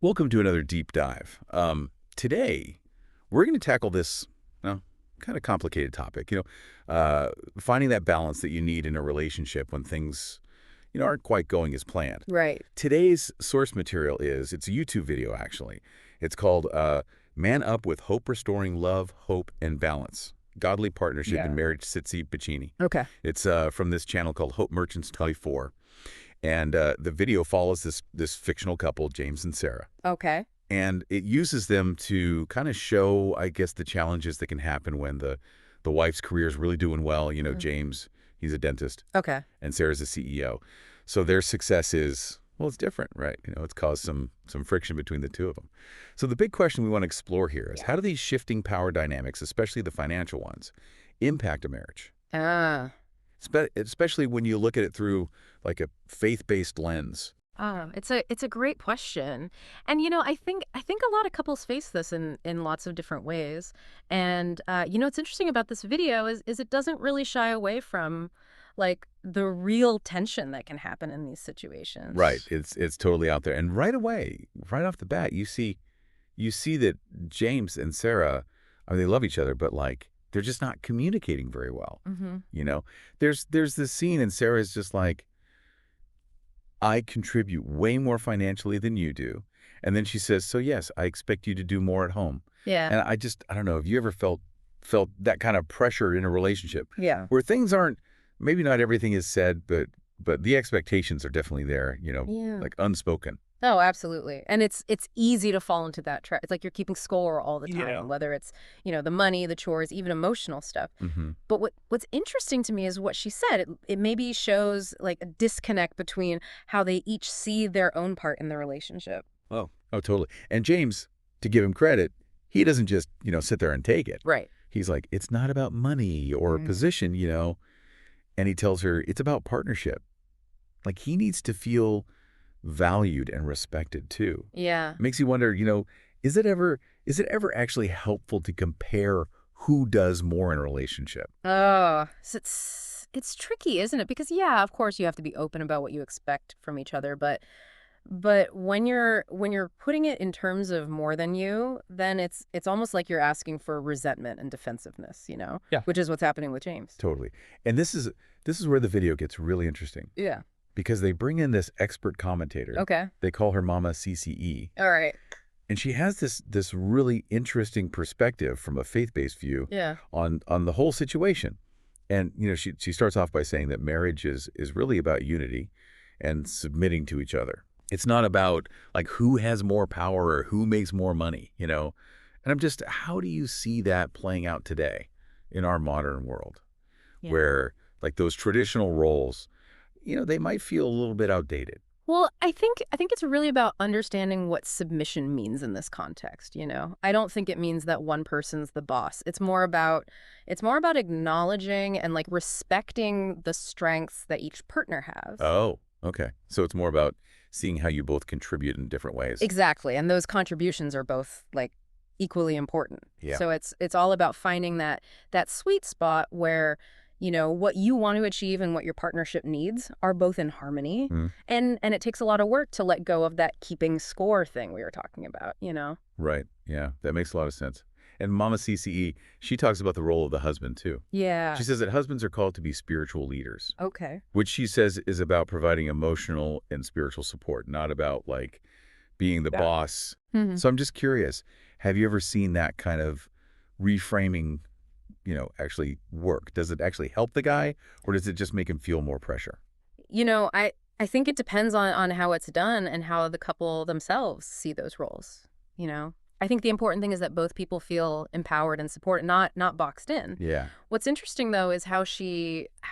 Welcome to another deep dive. Today, we're going to tackle this, well, kind of complicated topic. Finding that balance that you need in a relationship when things, aren't quite going as planned. Right. Today's source material it's a YouTube video, actually. It's called Man Up with Hope Restoring Love, Hope, and Balance. Godly Partnership in Yeah. Marriage, Tsitsi, Becheni. Okay. It's from this channel called Hope Merchants 24. And the video follows this fictional couple, James and Sarah. Okay. And it uses them to kind of show, I guess, the challenges that can happen when the wife's career is really doing well. James, he's a dentist, Okay. and Sarah's a CEO. So their success is, well, it's different, right? It's caused some friction between the two of them. So the big question we want to explore here is, Yeah. how do these shifting power dynamics, especially the financial ones, impact a marriage? Ah. Especially when you look at it through like a faith-based lens. It's a great question. And I think a lot of couples face this in lots of different ways. And what's interesting about this video is it doesn't really shy away from like the real tension that can happen in these Right. situations. It's totally out there. And right away, right off the bat, you see that James and Sarah, I mean, they love each other, but like they're just not communicating very well. Mm-hmm. You know, there's this scene and Sarah's just like, I contribute way more financially than you do. And then she says, so yes, I expect you to do more at home. Yeah. And I don't know, have you ever felt that kind of pressure in a relationship Yeah. where things aren't, maybe not everything is said, but the expectations are definitely there, Yeah. like unspoken. Oh, absolutely. And it's easy to fall into that trap. It's like you're keeping score all the time, Yeah. whether it's, the money, the chores, even emotional stuff. Hmm. But what's interesting to me is what she said. It maybe shows like a disconnect between how they each see their own part in the relationship. Oh, totally. And James, to give him credit, he doesn't just, sit there and take it. Right. He's like, it's not about money or Mm. position, and he tells her it's about partnership. Like he needs to feel valued and respected too. Yeah. It makes you wonder, is it ever actually helpful to compare who does more in a relationship? Oh, so it's tricky, isn't it? Because yeah, of course you have to be open about what you expect from each other, but when you're putting it in terms of more than you, then it's almost like you're asking for resentment and defensive ness, Yeah. which is what's happening with James. Totally. And this is where the video gets really interesting Yeah. because they bring in this expert commentator. Okay. They call her Mama CCE. All right. And she has this really interesting perspective from a faith-based view Yeah. on the whole situation. And she starts off by saying that marriage is really about unity and submitting to each other. It's not about like who has more power or who makes more money. And how do you see that playing out today in our modern world Yeah. where like those traditional roles, they might feel a little bit outdated. Well, I think it's really about understanding what submission means in this context. I don't think it means that one person's the boss. It's more about acknowledging and like respecting the strengths that each partner has. Oh, okay. So it's more about seeing how you both contribute in different ways. Exactly. And those contributions are both like equally important. Yeah. So it's all about finding that sweet spot where what you want to achieve and what your partnership needs are both in harmony. Mm. And it takes a lot of work to let go of that keeping score thing we were talking about. Right. Yeah, that makes a lot of sense. And Mama CCE, she talks about the role of the husband too. Yeah. She says that husbands are called to be spiritual leaders, Okay. which she says is about providing emotional and spiritual support, not about like being the Yeah. boss. Hmm. So I'm just curious, have you ever seen that kind of reframing, actually work? Does it actually help the guy or does it just make him feel more pressure? I think it depends on how it's done and how the couple themselves see those roles. I think the important thing is that both people feel empowered and supported, not boxed in. Yeah. What's interesting though is how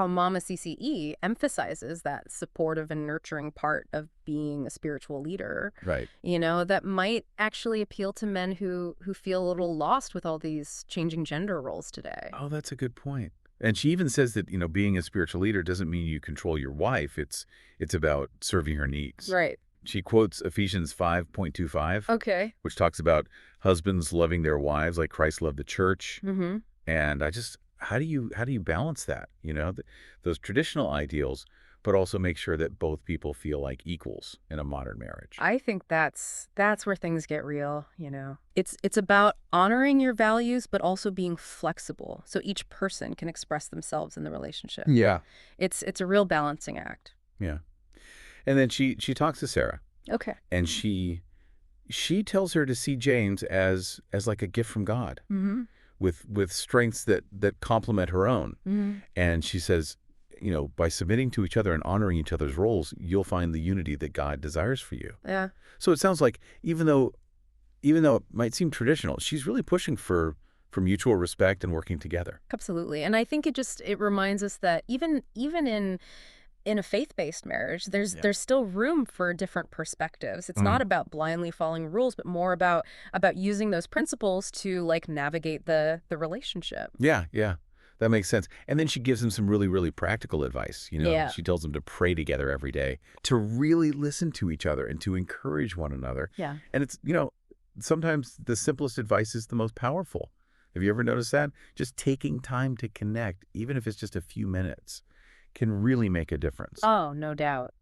Mama CCE emphasizes that supportive and nurturing part of being a spiritual leader, Right. that might actually appeal to men who feel a little lost with all these changing gender roles today. Oh, that's a good point. And she even says that, being a spiritual leader doesn't mean you control your wife. It's about serving her needs. Right. She quotes Ephesians 5:25, Okay. which talks about husbands loving their wives like Christ loved the church. Mm-hmm. And how do you balance that? Those traditional ideals but also make sure that both people feel like equals in a modern marriage. I think that's where things get real, you know. It's about honoring your values but also being flexible so each person can express themselves in the relationship. Yeah. It's a real balancing act. Yeah. And then she talks to Sarah, Okay. and she tells her to see James as like a gift from God Mhm. with strengths that complement her own. Mhm. And she says, by submitting to each other and honoring each other's roles, you'll find the unity that God desires for you. Yeah. So it sounds like even though it might seem traditional, she's really pushing for mutual respect and working together. Absolutely. And I think it reminds us that even in a faith-based marriage, Yeah. there's still room for different perspectives. It's Mhm. not about blindly following rules, but more about using those principles to like navigate the relationship. Yeah, yeah. That makes sense. And then she gives him some really, really practical advice. Yeah. She tells them to pray together every day, to really listen to each other and to encourage one another. Yeah. And sometimes the simplest advice is the most powerful. Have you ever noticed that? Just taking time to connect, even if it's just a few minutes, can really make a difference. Oh, no doubt.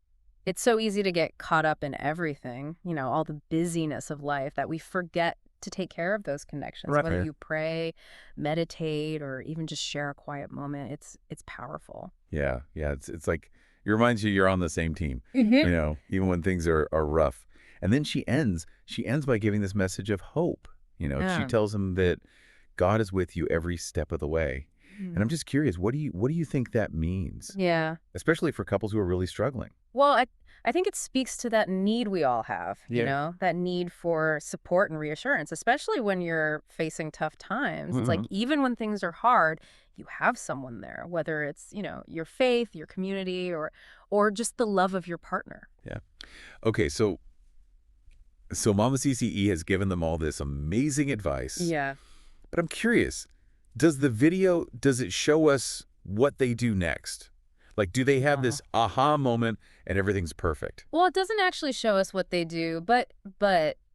It's so easy to get caught up in everything, you know, all the busyness of life that we forget to take care of those connections. Whether Right. you pray, meditate, or even just share a quiet moment, it's powerful. Yeah, yeah. It's like it reminds you you're on the same team, Hmm. even when things are rough. And then she ends by giving this message of hope. She Yeah. tells him that God is with you every step of the way. And Mm. I'm just curious, what do you think that means? Yeah. Especially for couples who are really struggling. Well, I think it speaks to that need we all have, you Yeah. know, that need for support and reassurance, especially when you're facing tough times. It's like Mhm. even when things are hard, you have someone there, whether it's, you know, your faith, your community, or just the love of your partner. Yeah. Okay, so Mama CCE has given them all this amazing advice, Yeah. but I'm curious, does it show us what they do next? Like, do they have Uh-huh. this aha moment and everything's perfect? Well, it doesn't actually show us what they do, but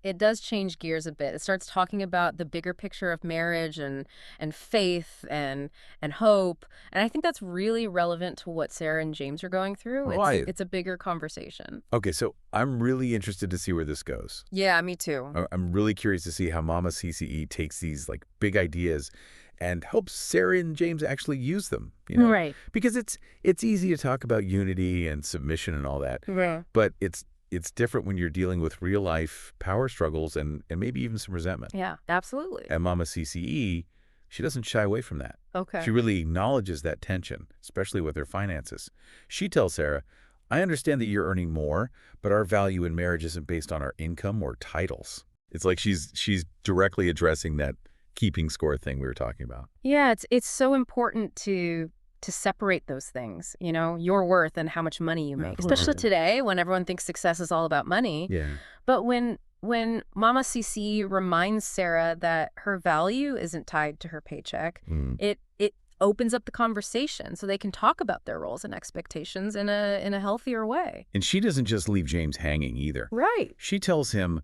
it does change gears a bit. It starts talking about the bigger picture of marriage and faith and hope. And I think that's really relevant to what Sarah and James are going through. Right. It's a bigger conversation. Okay, so I'm really interested to see where this goes. Yeah, me too. I'm really curious to see how Mama CCE takes these like big ideas and helps Sarah and James actually use them, Right. because it's easy to talk about unity and submission and all that, Yeah. but it's different when you're dealing with real life power struggles and maybe even some resentment. Yeah, absolutely. And Mama CCE, she doesn't shy away from that. Okay. She really acknowledges that tension, especially with her finances. She tells Sarah, I understand that you're earning more, but our value in marriage isn't based on our income or titles. It's like she's directly addressing that keeping score thing we were talking about. Yeah, it's so important to separate those things, you know, your worth and how much money you make. Especially Absolutely. today when everyone thinks success is all about money. Yeah. But when Mama CC reminds Sarah that her value isn't tied to her paycheck, Mm. it opens up the conversation so they can talk about their roles and expectations in a healthier way. And she doesn't just leave James hanging either. Right. She tells him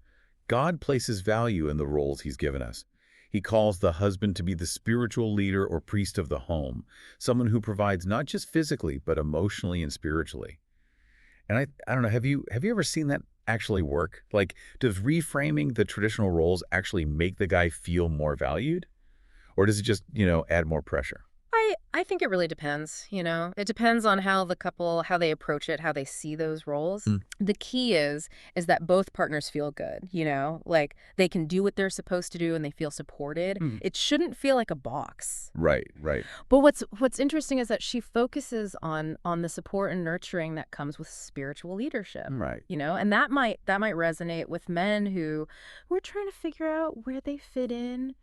God places value in the roles he's given us. He calls the husband to be the spiritual leader or priest of the home, someone who provides not just physically, but emotionally and spiritually. And I don't know, have you ever seen that actually work? Like, does reframing the traditional roles actually make the guy feel more valued? Or does it just, add more pressure? I think it really depends, you know. It depends on how the couple, how they approach it, how they see those roles. Mm. The key is that both partners feel good, you know, like they can do what they're supposed to do and they feel supported. Mm. It shouldn't feel like a box. Right, right. But what's interesting is that she focuses on the support and nurturing that comes with spiritual leadership. Right. You know, and that might resonate with men who are trying to figure out where they fit in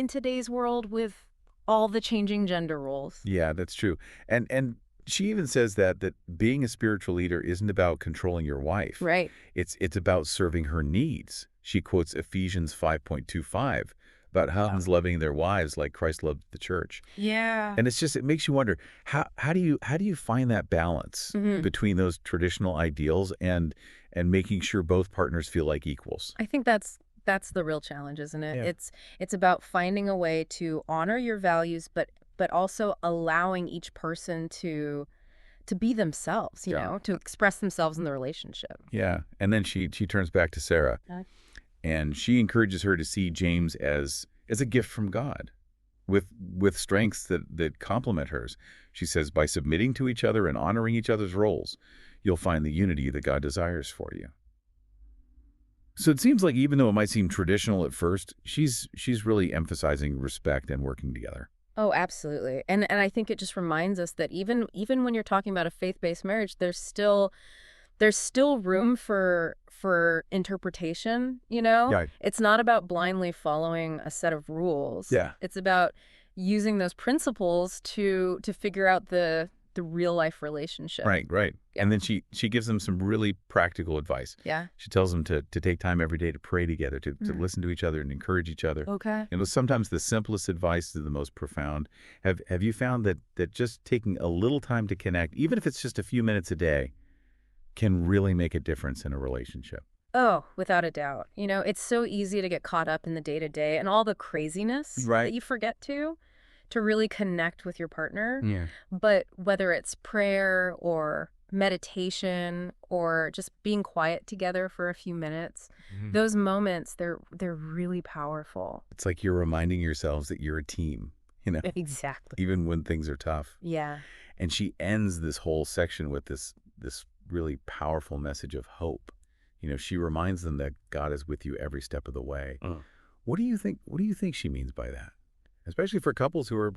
today's world with all the changing gender roles. Yeah, that's true. And she even says that being a spiritual leader isn't about controlling your wife. Right. It's about serving her needs. She quotes Ephesians 5.25 about husbands loving their wives like Christ loved the church. Yeah. And it makes you wonder, how do you find that balance Hmm. between those traditional ideals and making sure both partners feel like equals? I think that's the real challenge, isn't it? Yeah. It's about finding a way to honor your values, but also allowing each person to to be themselves, Yeah. to express themselves in the relationship. Yeah. And then she turns back to Sarah, Okay. and she encourages her to see James as a gift from God with strengths that complement hers. She says, by submitting to each other and honoring each other's roles, you'll find the unity that God desires for you. So it seems like even though it might seem traditional at first, she's really emphasizing respect and working together. Oh, absolutely. And I think it just reminds us that even when you're talking about a faith-based marriage, there's still room for interpretation, Yeah. It's not about blindly following a set of rules. Yeah. It's about using those principles to figure out the real life relationship. Right, right. Yeah. And then she gives them some really practical advice. Yeah. She tells them to take time every day to pray together, to listen to each other and encourage each other. Okay. Sometimes the simplest advice is the most profound. Have you found that just taking a little time to connect, even if it's just a few minutes a day, can really make a difference in a relationship? Oh, without a doubt. It's so easy to get caught up in the day-to-day and all the craziness that Right. you forget to really connect with your partner. Yeah. But whether it's prayer or meditation or just being quiet together for a few minutes, those moments, they're really powerful. It's like you're reminding yourselves that you're a team, Exactly. even when things are tough. Yeah. And she ends this whole section with this really powerful message of hope. She reminds them that God is with you every step of the way. What do you think she means by that? Especially for couples who are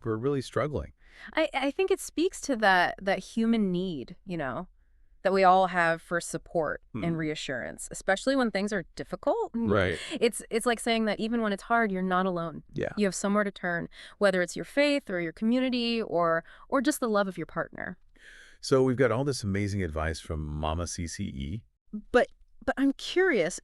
really struggling. I think it speaks to that human need, that we all have for support and reassurance, especially when things are difficult. Right. It's like saying that even when it's hard, you're not alone. Yeah. You have somewhere to turn, whether it's your faith or your community or just the love of your partner. So we've got all this amazing advice from Mama CCE. But I'm curious,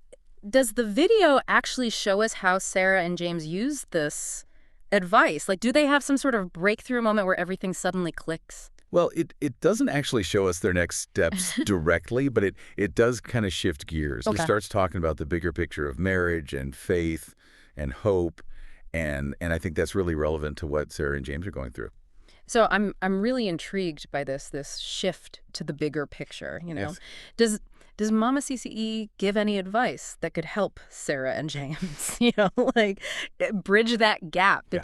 does the video actually show us how Sarah and James use this advice? Like, do they have some sort of breakthrough moment where everything suddenly clicks? Well, it doesn't actually show us their next steps directly, but it does kind of shift gears. Okay. It starts talking about the bigger picture of marriage and faith and hope, and I think that's really relevant to what Sarah and James are going through. So I'm really intrigued by this shift to the bigger picture, Yes. Does Mama CCE give any advice that could help Sarah and James, like bridge that gap Yeah.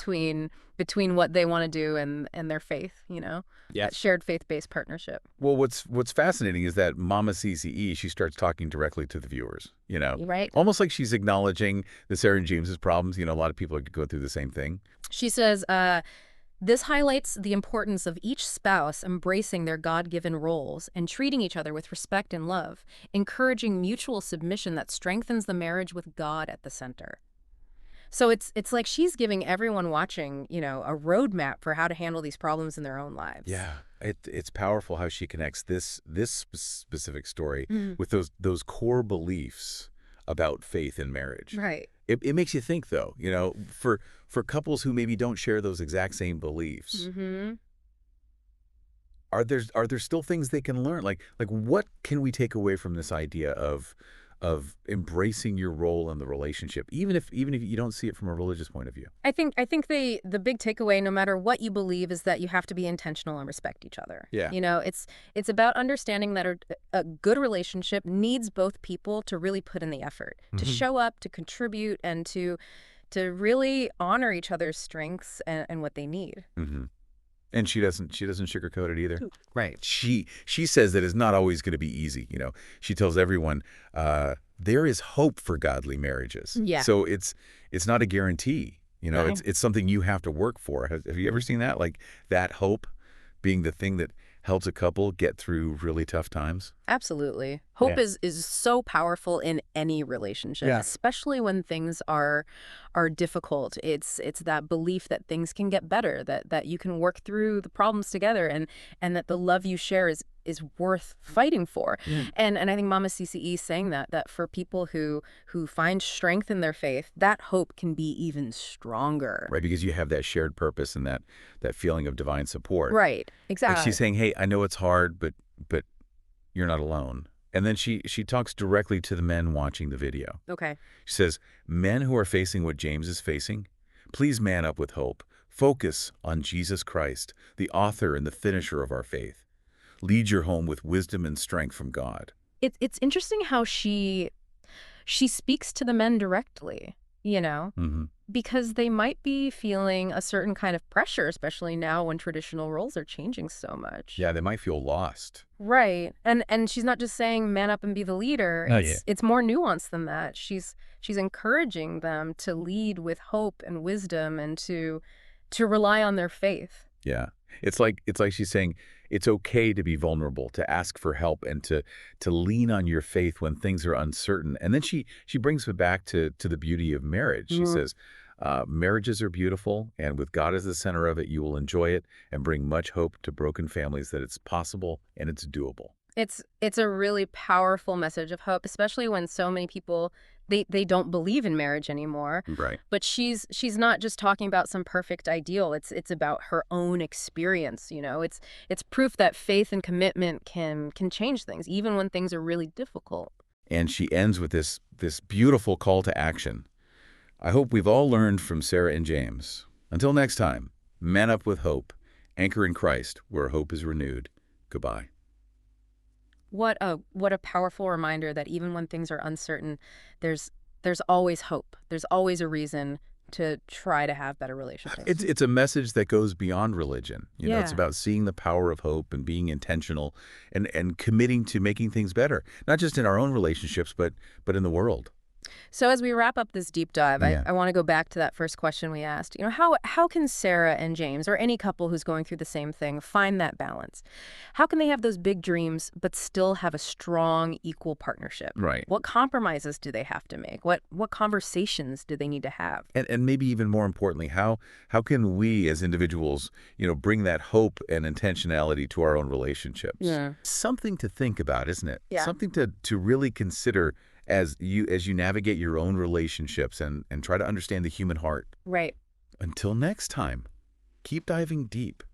between what they want to do and their faith, that shared faith-based partnership? Well, what's fascinating is that Mama CCE, she starts talking directly to the viewers, Right? almost like she's acknowledging the Sarah and James's problems. A lot of people are going through the same thing. She says, this highlights the importance of each spouse embracing their God-given roles and treating each other with respect and love, encouraging mutual submission that strengthens the marriage with God at the center. So it's like she's giving everyone watching, a roadmap for how to handle these problems in their own lives. Yeah, it's powerful how she connects this specific story with those core beliefs about faith in marriage. Right. It makes you think, though, for couples who maybe don't share those exact same beliefs, are there still things they can learn? Like what can we take away from this idea of embracing your role in the relationship, even if you don't see it from a religious point of view? I think the big takeaway, no matter what you believe, is that you have to be intentional and respect each other. Yeah. It's about understanding that a good relationship needs both people to really put in the effort, to show up, to contribute, and to really honor each other's strengths and what they need. And she doesn't sugarcoat it either. Right. She says that it's not always going to be easy. She tells everyone there is hope for godly marriages. Yeah. So it's not a guarantee. Right. It's something you have to work for. Have you ever seen that? Like that hope being the thing that helps a couple get through really tough times? Absolutely. Hope Yeah. is so powerful in any relationship, Yeah. especially when things are difficult. It's that belief that things can get better, that you can work through the problems together, and that the love you share is worth fighting for. Yeah. And I think Mama CCE is saying that for people who find strength in their faith, that hope can be even stronger. Right, because you have that shared purpose and that feeling of divine support. Right. Like Exactly. she's saying, hey, I know it's hard, but you're not alone. And then she talks directly to the men watching the video. Okay. She says, men who are facing what James is facing, please man up with hope. Focus on Jesus Christ, the author and the finisher of our faith. lead your home with wisdom and strength from God. It's interesting how she speaks to the men directly, you know, Hmm. because they might be feeling a certain kind of pressure, especially now when traditional roles are changing so much. Yeah, they might feel lost. Right. And she's not just saying man up and be the leader. Oh, yeah. It's more nuanced than that. She's encouraging them to lead with hope and wisdom and to rely on their faith. Yeah. It's like she's saying it's okay to be vulnerable, to ask for help, and to lean on your faith when things are uncertain. And then she brings it back to the beauty of marriage. She says, marriages are beautiful, and with God as the center of it, you will enjoy it and bring much hope to broken families that it's possible and it's doable. It's a really powerful message of hope, especially when so many people they don't believe in marriage anymore. Right. But she's not just talking about some perfect ideal. It's about her own experience, you know. It's proof that faith and commitment can change things even when things are really difficult. And she ends with this beautiful call to action. I hope we've all learned from Sarah and James. Until next time, man up with hope, anchor in Christ, where hope is renewed. Goodbye. What a powerful reminder that even when things are uncertain, there's always hope. There's always a reason to try to have better relationships. It's a message that goes beyond religion. It's Yeah. about seeing the power of hope and being intentional and committing to making things better, not just in our own relationships, but in the world. So as we wrap up this deep dive, Yeah. I want to go back to that first question we asked. You know, how can Sarah and James, or any couple who's going through the same thing, find that balance? How can they have those big dreams but still have a strong, equal partnership? Right. What compromises do they have to make? What conversations do they need to have? And maybe even more importantly, how can we as individuals, bring that hope and intentionality to our own relationships? Yeah. Something to think about, isn't it? Yeah. Something to really consider as you navigate your own relationships and try to understand the human heart. Right. Until next time, keep diving deep.